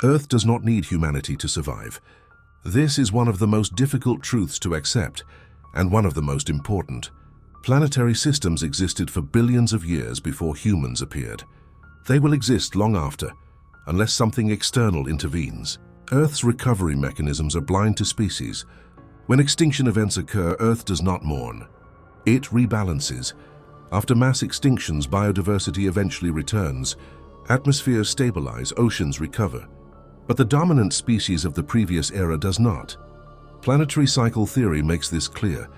Earth does not need humanity to survive. This is one of the most difficult truths to accept, and one of the most important. Planetary systems existed for billions of years before humans appeared. They will exist long after, unless something external intervenes. Earth's recovery mechanisms are blind to species. When extinction events occur, Earth does not mourn. It rebalances. After mass extinctions, biodiversity eventually returns. Atmospheres stabilize, oceans recover. But the dominant species of the previous era does not. Planetary cycle theory makes this clear.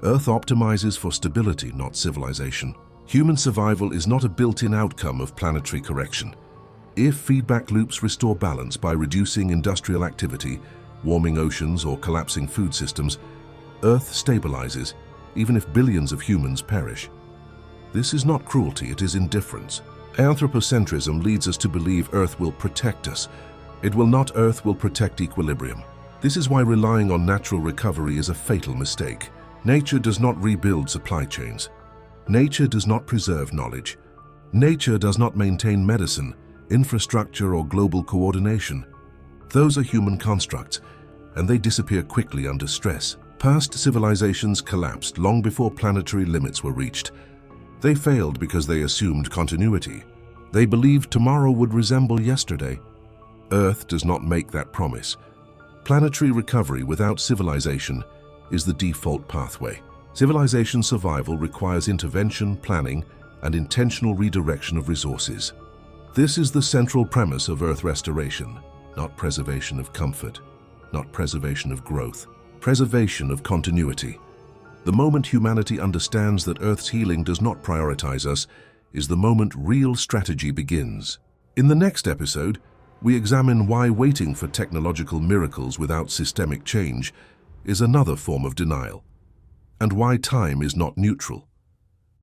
Earth optimizes for stability, not civilization. Human survival is not a built-in outcome of planetary correction. If feedback loops restore balance by reducing industrial activity, warming oceans, or collapsing food systems, Earth stabilizes, even if billions of humans perish. This is not cruelty, it is indifference. Anthropocentrism leads us to believe Earth will protect us. It will not. Earth will protect equilibrium. This is why relying on natural recovery is a fatal mistake. Nature does not rebuild supply chains. Nature does not preserve knowledge. Nature does not maintain medicine, infrastructure, or global coordination. Those are human constructs, and they disappear quickly under stress. Past civilizations collapsed long before planetary limits were reached. They failed because they assumed continuity. They believed tomorrow would resemble yesterday. Earth does not make that promise. Planetary recovery without civilization is the default pathway. Civilization survival requires intervention, planning, and intentional redirection of resources. This is the central premise of Earth restoration, not preservation of comfort, not preservation of growth, preservation of continuity. The moment humanity understands that Earth's healing does not prioritize us is the moment real strategy begins. In the next episode, we examine why waiting for technological miracles without systemic change is another form of denial, and why time is not neutral.